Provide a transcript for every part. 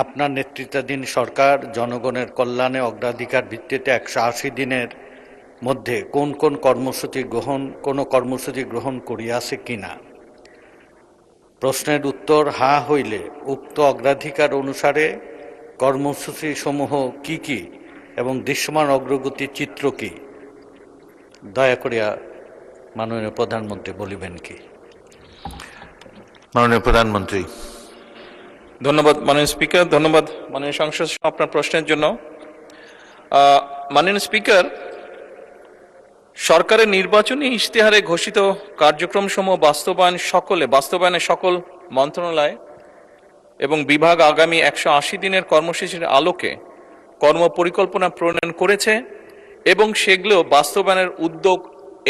আপনার নেতৃত্বাধীন সরকার জনগণের কল্যাণে অগ্রাধিকার ভিত্তিতে 180 দিনের মধ্যে কোন কোন কর্মসূচি গ্রহণ করিয়াছে কিনা? প্রশ্নের উত্তর হ্যাঁ হইলে উক্ত অগ্রাধিকার অনুসারে কর্মসূচি সমূহ কি কি এবং দৃশ্যমান অগ্রগতির চিত্র কি? দয়া করিয়া মাননীয় প্রধানমন্ত্রী বলিবেন কি? মাননীয় প্রধানমন্ত্রী। ধন্যবাদ মাননীয় স্পিকার, ধন্যবাদ মাননীয় সংসদ আপনার প্রশ্নের জন্য। মাননীয় স্পিকার, সরকারের নির্বাচনী ইশতেহারে ঘোষিত কার্যক্রমসমূহ বাস্তবায়নে সকল মন্ত্রণালয় এবং বিভাগ আগামী 180 দিনের কর্মসূচির আলোকে কর্মপরিকল্পনা প্রণয়ন করেছে এবং সেগুলো বাস্তবায়নের উদ্যোগ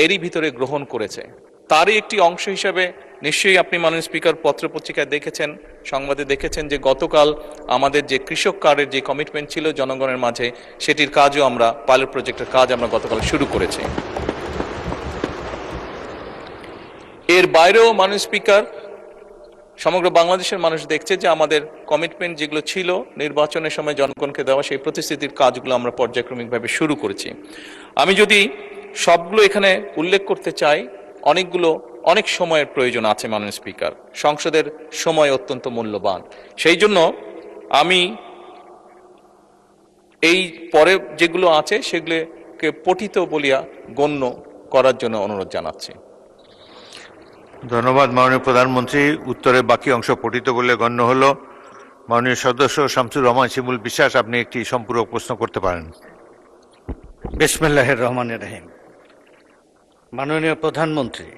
এরই ভিতরে গ্রহণ করেছে। তারই একটি অংশ হিসাবে নিশ্চয়ই আপনি মাননীয় স্পিকার পত্রপত্রিকায় দেখেছেন, সংবাদে দেখেছেন যে গতকাল আমাদের যে কৃষক কার্ডের যে কমিটমেন্ট ছিল জনগণের মাঝে, সেটির কাজও আমরা, পাইলট প্রজেক্টের কাজ আমরা গতকাল শুরু করেছি। এর বাইরেও মাননীয় স্পিকার, সমগ্র বাংলাদেশের মানুষ দেখছে যে আমাদের কমিটমেন্ট যেগুলো ছিল নির্বাচনের সময় জনগণকে দেওয়া, সেই প্রতিশ্রুতির কাজগুলো আমরা পর্যায়ক্রমিকভাবে শুরু করেছি। আমি যদি সবগুলো এখানে উল্লেখ করতে চাই, অনেক সময়ের প্রয়োজন আছে মাননীয় স্পিকার। সংসদের সময় অত্যন্ত মূল্যবান, সেই জন্য আমি এই পরে যেগুলো আছে সেগুলোকে পঠিত বলিয়া গণ্য করার জন্য অনুরোধ জানাচ্ছি। ধন্যবাদ মাননীয় প্রধানমন্ত্রী। উত্তরের বাকি অংশ পঠিত বলে গণ্য হলো। মাননীয় সদস্য শামসুর রহমান শিমুল বিশ্বাস, আপনি একটি সম্পূরক প্রশ্ন করতে পারেন। বিসমিল্লাহির রহমানির রহিম। মাননীয় প্রধানমন্ত্রী,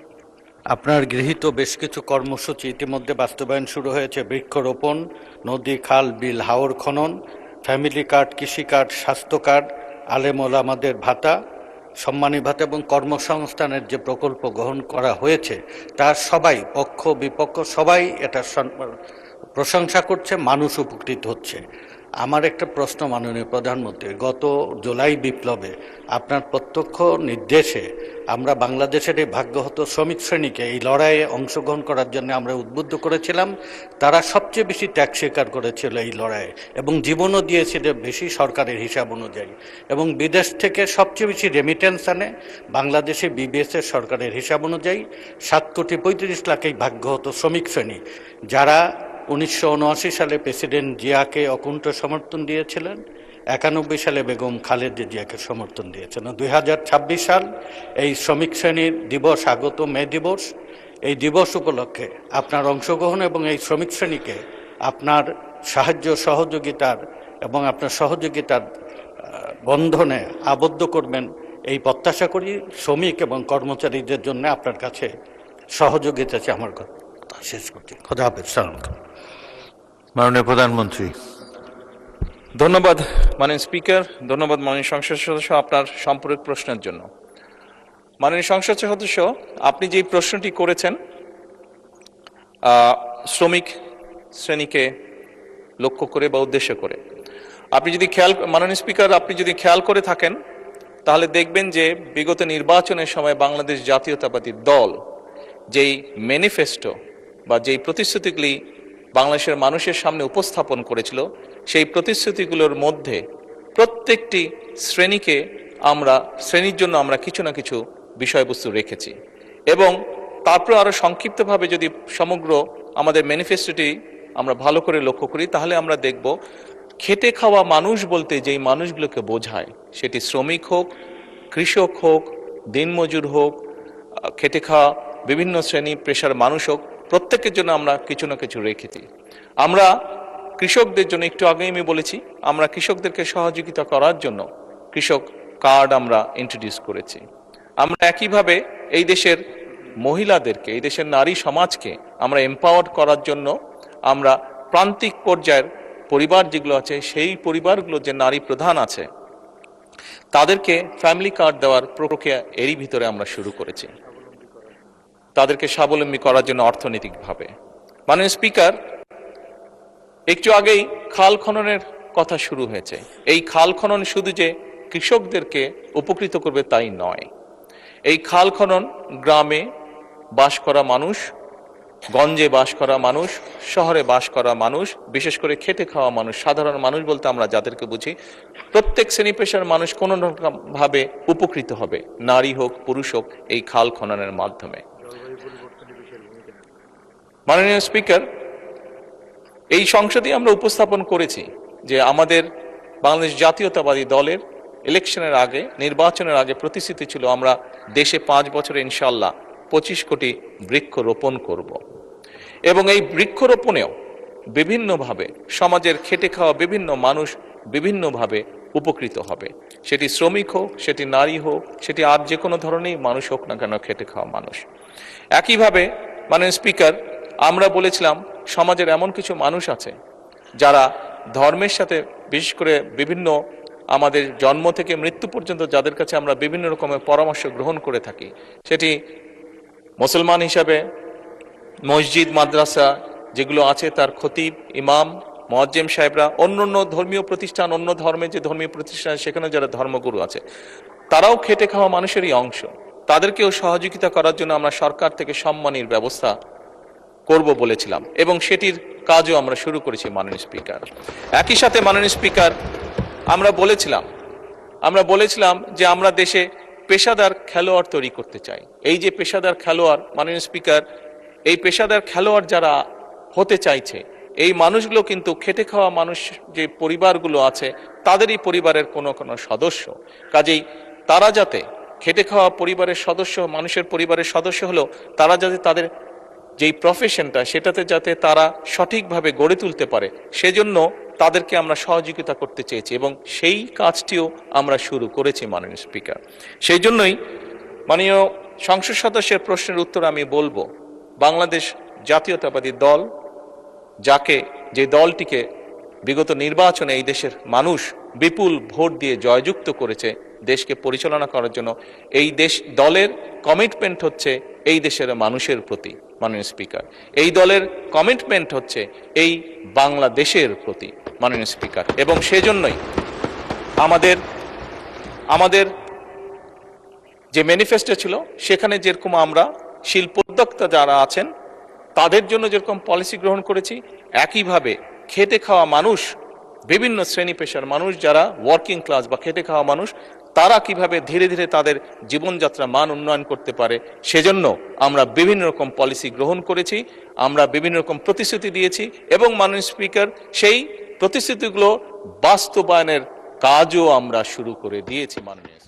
আপনার গৃহীত বেশ কিছু কর্মসূচি ইতিমধ্যে বাস্তবায়ন শুরু হয়েছে। বৃক্ষরোপণ, নদী, খাল, বিল, হাওর খনন, ফ্যামিলি কার্ড, কৃষি কার্ড, স্বাস্থ্য কার্ড, আলেম ওলামাদের ভাতা, সম্মানী ভাতা এবং কর্মসংস্থানের যে প্রকল্প গ্রহণ করা হয়েছে, তার সবাই, পক্ষ বিপক্ষ সবাই এটা প্রশংসা করছে, মানুষ উপকৃত হচ্ছে। আমার একটা প্রশ্ন মাননীয় প্রধানমন্ত্রী, গত জুলাই বিপ্লবে আপনার প্রত্যক্ষ নির্দেশে আমরা বাংলাদেশের এই ভাগ্যহত শ্রমিক শ্রেণীকে এই লড়াইয়ে অংশগ্রহণ করার জন্য আমরা উদ্বুদ্ধ করেছিলাম। তারা সবচেয়ে বেশি ত্যাগ স্বীকার করেছিল এই লড়াইয়ে এবং জীবনও দিয়েছিল বেশি সরকারের হিসাব অনুযায়ী, এবং বিদেশ থেকে সবচেয়ে বেশি রেমিটেন্স আনে বাংলাদেশে বিবিএসের সরকারের হিসাব অনুযায়ী 7,35,00,000 এই ভাগ্যহত শ্রমিক শ্রেণী, যারা 1979 সালে প্রেসিডেন্ট জিয়াকে অকুণ্ঠ সমর্থন দিয়েছিলেন, 91 সালে বেগম খালেদা জিয়াকে সমর্থন দিয়েছেন। 2026 সাল এই শ্রমিক শ্রেণীর দিবস, আগত মে দিবস, এই দিবস উপলক্ষে আপনার অংশগ্রহণ এবং এই শ্রমিক শ্রেণীকে আপনার সাহায্য সহযোগিতার এবং আপনার সহযোগিতার বন্ধনে আবদ্ধ করবেন এই প্রত্যাশা করি। শ্রমিক এবং কর্মচারীদের জন্য আপনার কাছে সহযোগিতা চাই। আমার কথা শেষ করছি। খোদা হাফেজ। সালাম। মাননীয় প্রধানমন্ত্রী। ধন্যবাদ মাননীয় স্পিকার, ধন্যবাদ মাননীয় সংসদ সদস্য আপনার সম্পূরক প্রশ্নের জন্য। মাননীয় সংসদ সদস্য, আপনি যে প্রশ্নটি করেছেন শ্রমিক শ্রেণীকে লক্ষ্য করে বা উদ্দেশ্য করে, আপনি যদি মাননীয় স্পিকার, আপনি যদি খেয়াল করে থাকেন তাহলে দেখবেন যে বিগত নির্বাচনের সময় বাংলাদেশ জাতীয়তাবাদী দল যেই ম্যানিফেস্টো বা যেই প্রতিশ্রুতিগুলি বাংলাদেশের মানুষের সামনে উপস্থাপন করেছিল, সেই প্রতিশ্রুতিগুলোর মধ্যে প্রত্যেকটি শ্রেণীর জন্য আমরা কিছু না কিছু বিষয়বস্তু রেখেছি। এবং তারপর আরো সংক্ষিপ্তভাবে যদি সমগ্র আমাদের ম্যানিফেস্টোটি আমরা ভালো করে লক্ষ্য করি, তাহলে আমরা দেখব খেটে খাওয়া মানুষ বলতে যেই মানুষগুলোকে বোঝায়, সেটি শ্রমিক হোক, কৃষক হোক, দিনমজুর হোক, খেটে খাওয়া বিভিন্ন শ্রেণী পেশার মানুষ হোক, প্রত্যেকের জন্য আমরা কিছু না কিছু রেখেছি। আমরা কৃষকদের জন্য, একটু আগে আমি বলেছি, আমরা কৃষকদেরকে সহযোগিতা করার জন্য কৃষক কার্ড আমরা ইন্ট্রোডিউস করেছি। আমরা একইভাবে এই দেশের মহিলাদেরকে, এই দেশের নারী সমাজকে আমরা এম্পাওয়ার করার জন্য আমরা প্রান্তিক পর্যায়ের পরিবার যেগুলো আছে, সেই পরিবারগুলো যে নারী প্রধান আছে, তাদেরকে ফ্যামিলি কার্ড দেওয়ার প্রক্রিয়া এরই ভিতরে আমরা শুরু করেছি, তাদেরকে স্বাবলম্বী করার জন্য অর্থনৈতিকভাবে। মাননীয় স্পিকার, একটু আগেই খাল খননের কথা শুরু হয়েছে। এই খাল খনন শুধু যে কৃষকদেরকে উপকৃত করবে তাই নয়, এই খাল খনন গ্রামে বাস করা মানুষ গঞ্জে বাস করা মানুষ, শহরে বাস করা মানুষ, বিশেষ করে খেটে খাওয়া মানুষ, সাধারণ মানুষ বলতে আমরা যাদেরকে বুঝি, প্রত্যেক শ্রেণী পেশার মানুষ কোনো না কোনো ভাবে উপকৃত হবে, নারী হোক পুরুষ হোক, এই খাল খননের মাধ্যমে। মাননীয় স্পিকার, এই সংসদে আমরা উপস্থাপন করেছি যে আমাদের বাংলাদেশ জাতীয়তাবাদী দলের ইলেকশনের আগে, নির্বাচনের আগে প্রতিশ্রুতি ছিল আমরা দেশে 5 বছরে ইনশাআল্লাহ 25 কোটি বৃক্ষ রোপণ করব। এবং এই বৃক্ষরোপণেও বিভিন্নভাবে সমাজের খেটে খাওয়া বিভিন্ন মানুষ বিভিন্নভাবে উপকৃত হবে, সেটি শ্রমিক হোক, সেটি নারী হোক, সেটি আর যে কোনো ধরনের মানুষ হোক না কেন, খেটে খাওয়া মানুষ। একইভাবে মাননীয় স্পিকার, আমরা বলেছিলাম সমাজের এমন কিছু মানুষ আছে যারা ধর্মের সাথে, বিশেষ করে বিভিন্ন আমাদের জন্ম থেকে মৃত্যু পর্যন্ত যাদের কাছে আমরা বিভিন্ন রকমের পরামর্শ গ্রহণ করে থাকি, সেটি মুসলমান হিসাবে মসজিদ মাদ্রাসা যেগুলো আছে তার খতিব, ইমাম, মুয়াজ্জিম সাহেবরা, অন্য ধর্মীয় প্রতিষ্ঠান, অন্য ধর্মের যে ধর্মীয় প্রতিষ্ঠান সেখানে যারা ধর্মগুরু আছে, তারাও খেটে খাওয়া মানুষেরই অংশ। তাদেরকেও সহযোগিতা করার জন্য আমরা সরকার থেকে সম্মানীর ব্যবস্থা করব বলেছিলাম এবং সেটির কাজও আমরা শুরু করেছি মাননীয় স্পিকার। একই সাথে মাননীয় স্পিকার, আমরা বলেছিলাম যে আমরা দেশে পেশাদার খেলোয়াড় তৈরি করতে চাই। এই যে পেশাদার খেলোয়াড়, মাননীয় স্পিকার, এই পেশাদার খেলোয়াড় যারা হতে চাইছে, এই মানুষগুলো কিন্তু খেটে খাওয়া মানুষ যে পরিবারগুলো আছে তাদেরই পরিবারের কোনো সদস্য। কাজেই তারা যাতে খেটে খাওয়া পরিবারের সদস্য, মানুষের পরিবারের সদস্য হলেও তারা যাতে তাদের যেই প্রফেশনটা সেটাতে যাতে তারা সঠিকভাবে গড়ে তুলতে পারে, সেজন্য তাদেরকে আমরা সহযোগিতা করতে চেয়েছি এবং সেই কাজটিও আমরা শুরু করেছি মাননীয় স্পিকার। সেই জন্যই মাননীয় সংসদ সদস্যের প্রশ্নের উত্তর আমি বলবো, বাংলাদেশ জাতীয়তাবাদী দল, যে দলটিকে বিগত নির্বাচনে এই দেশের মানুষ বিপুল ভোট দিয়ে জয়যুক্ত করেছে দেশকে পরিচালনা করার জন্য, এই দলের কমিটমেন্ট হচ্ছে এই দেশের মানুষের প্রতি মাননীয় স্পিকার। এই দলের কমিটমেন্ট হচ্ছে এই বাংলাদেশের প্রতি মাননীয় স্পিকার। এবং সেজন্যই আমাদের যে ম্যানিফেস্টো ছিল সেখানে যেরকম আমরা শিল্পোদ্যোক্তা যারা আছেন তাদের জন্য যেরকম পলিসি গ্রহণ করেছি, একইভাবে খেটে খাওয়া মানুষ, বিভিন্ন শ্রেণী পেশার মানুষ যারা ওয়ার্কিং ক্লাস বা খেটে খাওয়া মানুষ, তারা কিভাবে ধীরে ধীরে তাদের জীবনযাত্রা মান উন্নয়ন করতে পারে, সেজন্য আমরা বিভিন্ন রকম পলিসি গ্রহণ করেছি, আমরা বিভিন্ন রকম প্রতিশ্রুতি দিয়েছি এবং মাননীয় স্পিকার, সেই প্রতিশ্রুতিগুলো বাস্তবায়নের কাজও আমরা শুরু করে দিয়েছি মাননীয়।